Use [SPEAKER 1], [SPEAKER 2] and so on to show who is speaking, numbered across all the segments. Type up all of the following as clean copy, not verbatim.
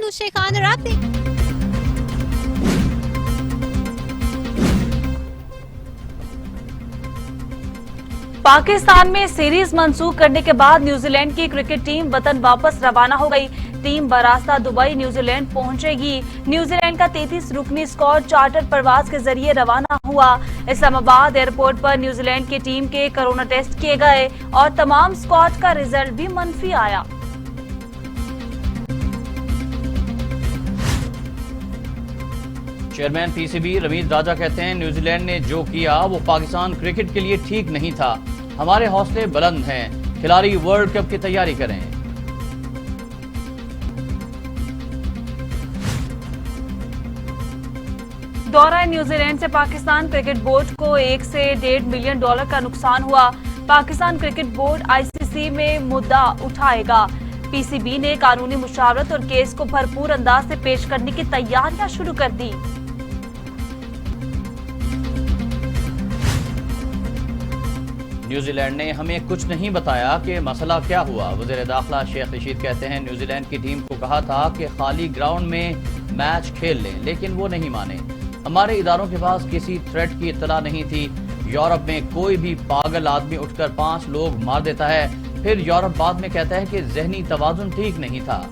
[SPEAKER 1] अनुश्री खान और आप देख
[SPEAKER 2] पाकिस्तान में सीरीज मंसूख करने के बाद न्यूजीलैंड की क्रिकेट टीम वतन वापस रवाना हो गई। टीम बरास्ता दुबई न्यूजीलैंड पहुंचेगी। न्यूजीलैंड का 33 रुकनी स्क्वाड चार्टर परवाज के जरिए रवाना हुआ। इस्लामाबाद एयरपोर्ट पर न्यूजीलैंड की टीम के कोरोना टेस्ट किए गए और तमाम स्क्वाड का रिजल्ट भी मंफी आया।
[SPEAKER 3] चेयरमैन पीसीबी रमीज राजा कहते हैं न्यूजीलैंड ने जो किया वो पाकिस्तान क्रिकेट के लिए ठीक नहीं था। हमारे हौसले बुलंद हैं, खिलाड़ी वर्ल्ड कप की तैयारी करें।
[SPEAKER 2] दौरा न्यूजीलैंड से पाकिस्तान क्रिकेट बोर्ड को $1 से $1.5 मिलियन का नुकसान हुआ। पाकिस्तान क्रिकेट बोर्ड आईसीसी में मुद्दा उठाएगा। पीसीबी ने कानूनी मुशावरत और केस को भरपूर अंदाज से पेश करने की तैयारियां शुरू कर दी।
[SPEAKER 3] न्यूजीलैंड ने हमें कुछ नहीं बताया कि मसला क्या हुआ। वज़ीर दाखिला शेख रशीद कहते हैं न्यूजीलैंड की टीम को कहा था कि खाली ग्राउंड में मैच खेल लें, लेकिन वो नहीं माने। हमारे इदारों के पास किसी थ्रेट की इत्तला नहीं थी। यूरोप में कोई भी पागल आदमी उठकर 5 लोग मार देता है, फिर यूरोप बाद में कहता है कि ज़हनी तवाज़ुन ठीक नहीं था।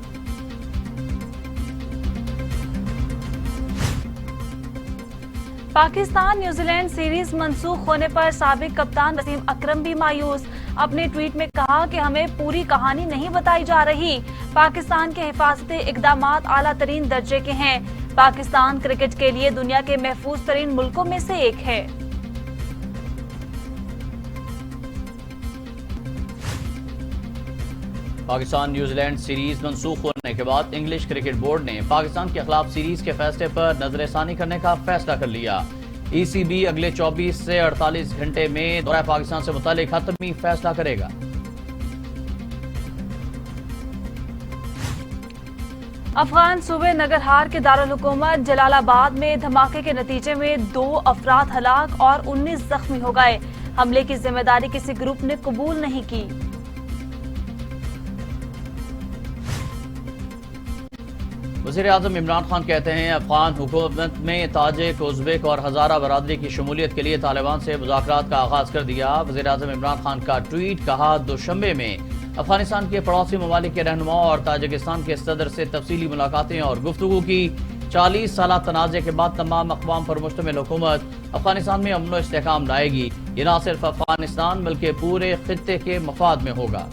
[SPEAKER 2] पाकिस्तान न्यूजीलैंड सीरीज मंसूख होने पर साबिक कप्तान वसीम अकरम भी मायूस। अपने ट्वीट में कहा कि हमें पूरी कहानी नहीं बताई जा रही। पाकिस्तान के हिफाजती इक़दामात आला तरीन दर्जे के हैं। पाकिस्तान क्रिकेट के लिए दुनिया के महफूज तरीन मुल्कों में से एक है।
[SPEAKER 3] पाकिस्तान न्यूजीलैंड सीरीज मंसूख होने के बाद इंग्लिश क्रिकेट बोर्ड ने पाकिस्तान के खिलाफ सीरीज के फैसले पर नजरसानी करने का फैसला कर लिया। ईसीबी अगले 24 से 48 घंटे में दौरा पाकिस्तान से मुतालिक हतमी फैसला करेगा।
[SPEAKER 2] अफगान सूबे नगरहार के दारुल हुकूमत जलालाबाद में धमाके के नतीजे में 2 अफराद हलाक और 19 जख्मी हो गए। हमले की जिम्मेदारी किसी ग्रुप ने कबूल नहीं की।
[SPEAKER 3] वज़ीर आज़म इमरान खान कहते हैं अफगान हुकूमत में ताजिक, उज़्बेक और हज़ारा बरादरी की शमूलियत के लिए तालिबान से मुज़ाकरात का आगाज़ कर दिया। वज़ीर आज़म इमरान खान का ट्वीट, कहा दोशंबे में अफगानिस्तान के पड़ोसी ममालिक के रहनुमाओं और ताजिकिस्तान के सदर से तफसीली मुलाकातें और गुफ्तगू की। 40 साल तनाज़े के बाद तमाम अक़वाम पर मुश्तमिल हुकूमत अफगानिस्तान में अमन व इस्तेहकाम लाएगी। ये न सिर्फ अफगानिस्तान बल्कि पूरे खित्ते के मफाद में होगा।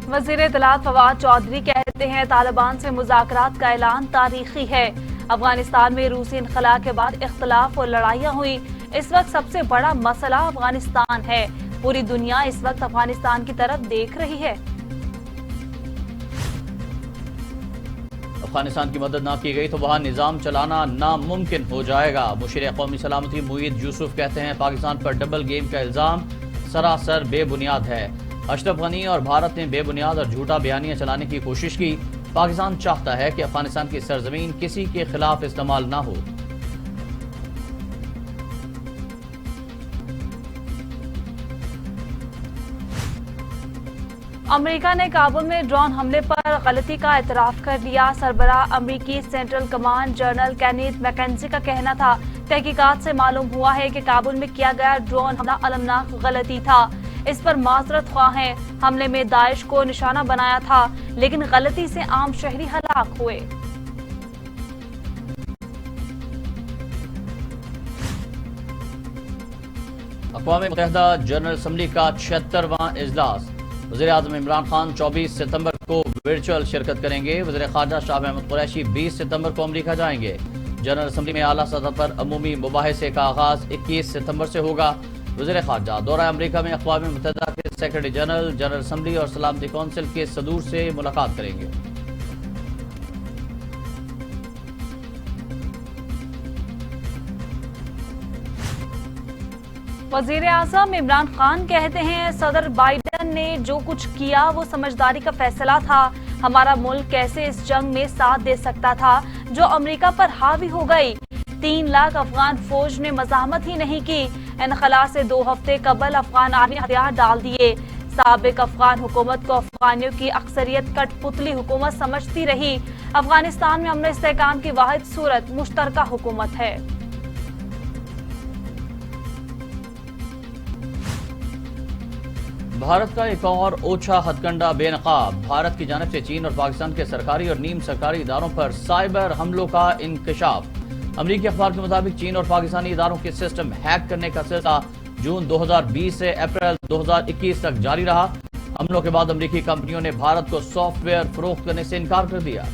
[SPEAKER 2] वज़ीर इत्तलात फवाद चौधरी कहते हैं तालिबान से मुज़ाकरात का ऐलान तारीखी है। अफगानिस्तान में रूसी इनखला के बाद इख्तलाफ और लड़ाइयाँ हुई। इस वक्त सबसे बड़ा मसला अफगानिस्तान है। पूरी दुनिया इस वक्त अफगानिस्तान की तरफ देख रही है।
[SPEAKER 3] अफगानिस्तान की मदद न की गई तो वहाँ निज़ाम चलाना नामुमकिन हो जाएगा। मुशीर क़ौमी सलामती मुईद यूसुफ कहते हैं पाकिस्तान पर डबल गेम का इल्ज़ाम सरासर बेबुनियाद है। अशरफ गनी और भारत ने बेबुनियाद और झूठा बयानियां चलाने की कोशिश की। पाकिस्तान चाहता है कि अफगानिस्तान की सरजमीन किसी के खिलाफ इस्तेमाल ना हो।
[SPEAKER 2] अमेरिका ने काबुल में ड्रोन हमले पर गलती का एतराफ कर लिया। सरबराह अमेरिकी central command general Kenneth McKenzie का कहना था तहकीकात से मालूम हुआ है कि काबुल में किया गया ड्रोन हमला अलमनाक गलती था। इस पर माजरत ख्वाह हैं। हमले में दाइश को निशाना बनाया था, लेकिन गलती से आम शहरी हलाक हुए।
[SPEAKER 3] अक़वाम मुत्तहिदा जनरल असम्बली का 76वां इजलास। वज़ीर आज़म इमरान खान 24 सितंबर को वर्चुअल शिरकत करेंगे। वज़ीर ख़ारजा शाह महमूद कुरैशी 20 सितंबर को अमरीका जाएंगे। जनरल असम्बली में आला सतह पर अमूमी मुबाहिसे का आगाज 21 सितंबर से होगा। वज़ीर ख़ारजा दौरा अमरीका में अक़वाम मुत्तहिदा के सेक्रेटरी जनरल, जनरल असम्बली और सलामती कौंसिल के सदूर से मुलाकात करेंगे।
[SPEAKER 2] वज़ीर आज़म इमरान खान कहते हैं सदर बाइडन ने जो कुछ किया वो समझदारी का फैसला था। हमारा मुल्क कैसे इस जंग में साथ दे सकता था जो अमेरिका पर हावी हो गई। 3 लाख अफगान फौज ने मज़ाहमत ही नहीं की। इनखला से 2 हफ्ते कबल अफगान आर्मी ने हथियार डाल दिए। साबिक अफगान हुकूमत को अफगानियों की अक्सरियत कठपुतली हुकूमत समझती रही। अफगानिस्तान में अमन इस्तेहकाम की वाहिद सूरत मुश्तरका हुकूमत है।
[SPEAKER 3] भारत का एक और ओछा हथकंडा बेनकाब। भारत की जानिब से चीन और पाकिस्तान के सरकारी और नीम सरकारी इदारों पर साइबर हमलों का इंकशाफ। अमरीकी अखबार के मुताबिक चीन और पाकिस्तानी इदारों के सिस्टम हैक करने का सिलसिला जून 2020 से अप्रैल 2021 तक जारी रहा। हमलों के बाद अमरीकी कंपनियों ने भारत को सॉफ्टवेयर फरोख्त करने से इनकार कर दिया।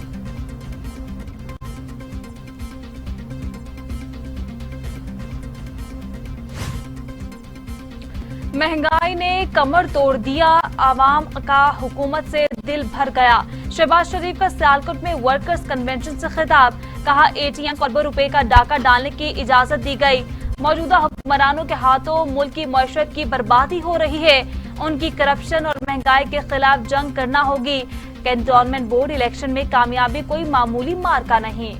[SPEAKER 2] महंगाई ने कमर तोड़ दिया, आवाम का हुकूमत से दिल भर गया। शहबाज शरीफ का सियालकोट में वर्कर्स कन्वेंशन से खिताब, कहा एटीएम को अरबों रुपए का डाका डालने की इजाजत दी गई। मौजूदा हुक्मरानों के हाथों मुल्क की मईशत की बर्बादी हो रही है। उनकी करप्शन और महंगाई के खिलाफ जंग करना होगी। कैंटोनमेंट बोर्ड इलेक्शन में कामयाबी कोई मामूली मार्का नहीं।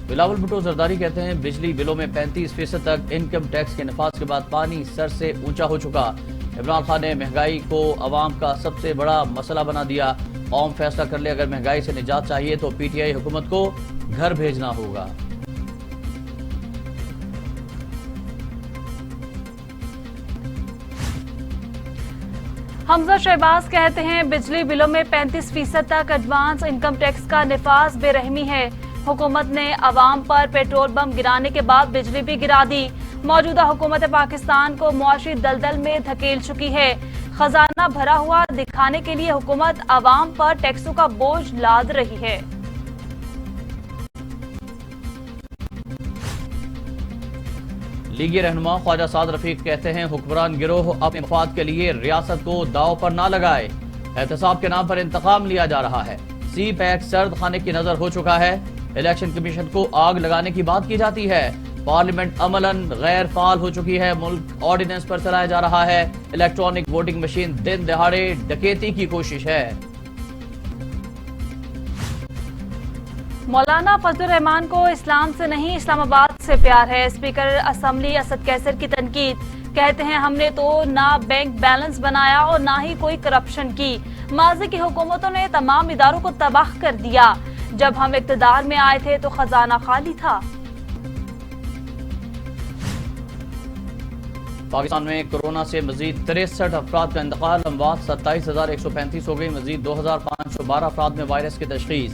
[SPEAKER 3] बिलावल भुट्टो जरदारी कहते हैं बिजली बिलों में 35% तक इनकम टैक्स के नफाज के बाद पानी सर से ऊंचा हो चुका। इमरान खान ने महंगाई को अवाम का सबसे बड़ा मसला बना दिया। कौम फैसला कर ले, अगर महंगाई से निजात चाहिए तो पीटीआई हुकूमत को घर भेजना होगा।
[SPEAKER 2] हमजा शहबाज कहते हैं बिजली बिलों में 35% तक एडवांस इनकम टैक्स का निफाज बेरहमी है। हुकूमत ने अवाम पर पेट्रोल बम गिराने के बाद बिजली भी गिरा दी। मौजूदा हुकूमत पाकिस्तान को मुआशी दलदल में धकेल चुकी है। खजाना भरा हुआ दिखाने के लिए हुकूमत अवाम पर टैक्सों का बोझ लाद रही है।
[SPEAKER 3] लीगी रहनुमा ख्वाजा साद रफीक कहते हैं हुक्मरान गिरोह अपने मफाद के लिए रियासत को दाव पर ना लगाए। एहतसाब के नाम पर इंतकाम लिया जा रहा है। सी पैक सर्द खाने की नजर हो चुका है। इलेक्शन कमीशन को आग लगाने की बात की जाती है। पार्लियामेंट अमलन गैर फाल हो चुकी है। मुल्क ऑर्डिनेंस पर चलाया जा रहा है। इलेक्ट्रॉनिक वोटिंग मशीन दिन दहाड़े डकैती की कोशिश है।
[SPEAKER 2] मौलाना फजलुर रहमान को इस्लाम से नहीं इस्लामाबाद से प्यार है। स्पीकर असम्बली असद कैसर की तनकीद, कहते हैं हमने तो ना बैंक बैलेंस बनाया और ना ही कोई करप्शन की। माजी की हुकूमतों ने तमाम इदारों को तबाह कर दिया। जब हम इक्तदार में आए थे तो खजाना खाली था।
[SPEAKER 3] पाकिस्तान में कोरोना से मजीद 63 अफराद का इंतकाल। अमवात 27,135 हो गई। मजीद 2,512 अफराद में वायरस की तशखीस।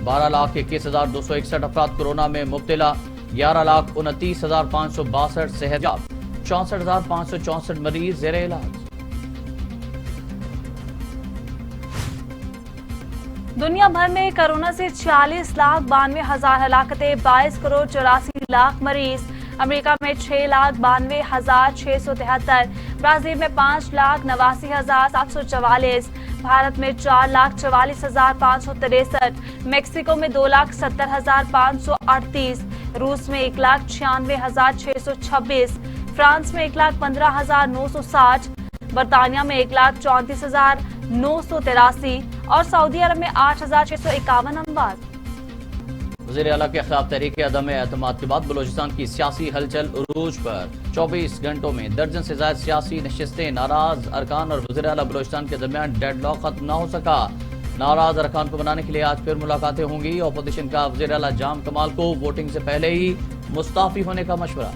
[SPEAKER 3] 12,21,261 अफराद कोरोना में मुब्तला। 11,29,562 सेहतयाब। 64,564 मरीज ज़ेरे इलाज।
[SPEAKER 2] दुनिया भर में कोरोना से 40,92,000 हलाकतें, 22 करोड़ 84 लाख मरीज। अमेरिका में 6,92,673, ब्राजील में 5,89,744, भारत में 4,44,563, मेक्सिको में 2,70,538, रूस में 1,96,626, फ्रांस में 1,15,960, बरतानिया में 1,34,983 और सऊदी अरब में 8,651 अमवात।
[SPEAKER 3] वज़ीर आला के खिलाफ तहरीक अदम एतमाद के बाद बलूचिस्तान की सियासी हलचल उरूज पर। 24 घंटों में दर्जन से ज्यादा सियासी नशिस्तें। नाराज अरकान और वज़ीर आला बलूचिस्तान के दरमियान डेडलॉक खत्म न हो सका। नाराज अरकान को मनाने के लिए आज फिर मुलाकातें होंगी। अपोजिशन का वज़ीर आला जाम कमाल को वोटिंग से पहले ही मुस्ताफी होने का मशवरा।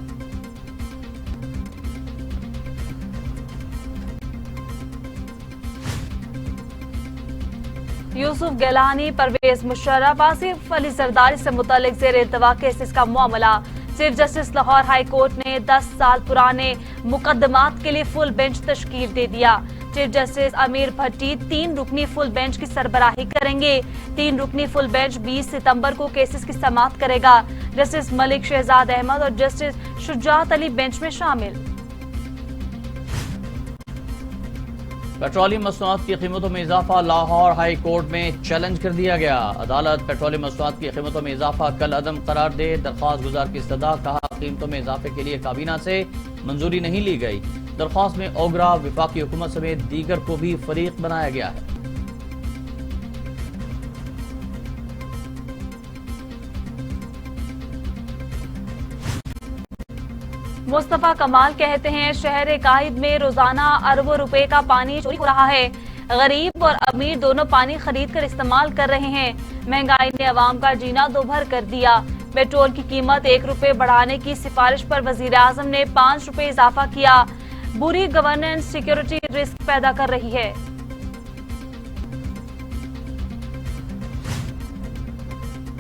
[SPEAKER 2] यूसुफ गिलानी, परवेज मुशर्रफ, आसिफ अली जरदारी से मुतल्लिक ज़ेर इल्तवा केसेस का मामला। Chief justice Lahore high court ने 10 साल पुराने मुकदमात के लिए फुल बेंच तश्कील दे दिया। चीफ जस्टिस अमीर भट्टी 3 रुकनी फुल बेंच की सरबराही करेंगे। 3 रुकनी फुल बेंच 20 सितंबर को केसेस की समाअत करेगा। जस्टिस मलिक शहजाद अहमद और जस्टिस शुजात अली बेंच में शामिल।
[SPEAKER 3] पेट्रोलियम मसनूआत की कीमतों में इजाफा लाहौर हाई कोर्ट में चैलेंज कर दिया गया। अदालत पेट्रोलियम मसनूआत की कीमतों में इजाफा कल अदम करार दे। दरख्वास्त गुजार की इस्तदा, कहा कीमतों में इजाफे के लिए काबीना से मंजूरी नहीं ली गई। दरख्वास्त में ओगरा, वफाकी हुकूमत समेत दीगर को भी फरीक बनाया गया है।
[SPEAKER 2] मुस्तफा कमाल कहते हैं शहर काहिद में रोजाना अरबों रुपए का पानी चोरी हो रहा है। गरीब और अमीर दोनों पानी खरीद कर इस्तेमाल कर रहे हैं। महंगाई ने अवाम का जीना दोभर कर दिया। पेट्रोल की कीमत 1 रुपए बढ़ाने की सिफारिश पर वजीर आजम ने 5 रुपए इजाफा किया। बुरी गवर्नेंस सिक्योरिटी रिस्क पैदा कर रही है।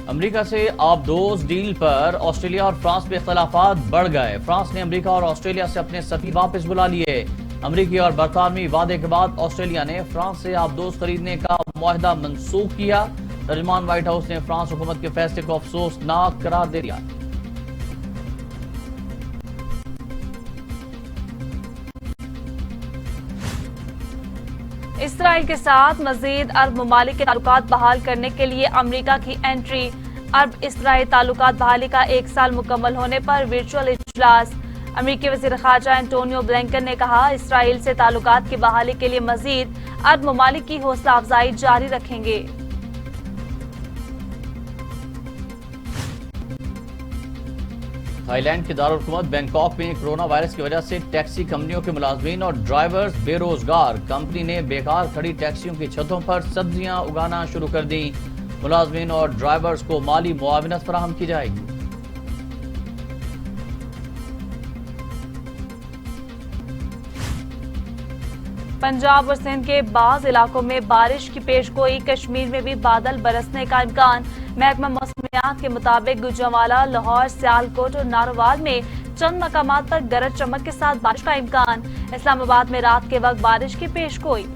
[SPEAKER 3] अमेरिका से आबदोज डील पर ऑस्ट्रेलिया और फ्रांस में इख्तलाफात बढ़ गए। फ्रांस ने अमेरिका और ऑस्ट्रेलिया से अपने सफीर वापस बुला लिए। अमेरिकी और बरतानवी वादे के बाद ऑस्ट्रेलिया ने फ्रांस से आबदोज खरीदने का मुआहदा मंसूख किया। तर्जुमान व्हाइट हाउस ने फ्रांस हुकूमत के फैसले को अफसोसनाक करार दे दिया।
[SPEAKER 2] इसराइल के साथ मजीद अरब ममालिक के ताल्लुकात बहाल करने के लिए अमेरिका की एंट्री। अरब इसराइल ताल्लुकात बहाली का 1 साल मुकम्मल होने पर वर्चुअल इजलास। अमेरिकी वज़ीर ख़ारजा एंटोनियो ब्लिंकन ने कहा इसराइल से ताल्लुकात की बहाली के लिए मजीद अरब ममालिक की हौसला अफजाई जारी रखेंगे।
[SPEAKER 3] थाईलैंड के दारुल-हुकूमत बैंकॉक में कोरोना वायरस की वजह से टैक्सी कंपनियों के मुलाजमीन और ड्राइवर्स बेरोजगार। कंपनी ने बेकार खड़ी टैक्सियों की छतों पर सब्जियां उगाना शुरू कर दी। मुलाजमीन और ड्राइवर्स को माली मुआविनत फराहम की जाएगी।
[SPEAKER 2] पंजाब और सिंध के बाज़ इलाकों में बारिश की पेशगोई। कश्मीर में भी बादल बरसने का इम्कान। महकमा मौसमियात के मुताबिक गुजरांवाला, लाहौर, सियालकोट और नारोवाल में चंद मकामात पर गरज चमक के साथ बारिश का इम्कान। इस्लामाबाद में रात के वक्त बारिश की पेशगोई।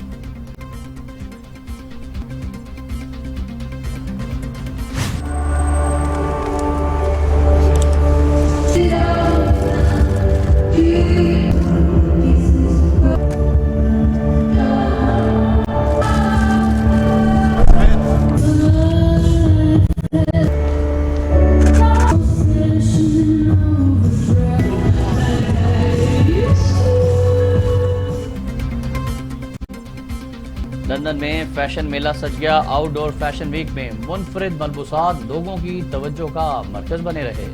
[SPEAKER 3] लंदन में फैशन मेला सज गया। आउटडोर फैशन वीक में मुनफरिद मलबूसात लोगों की तवज्जो का मरकज बने रहे।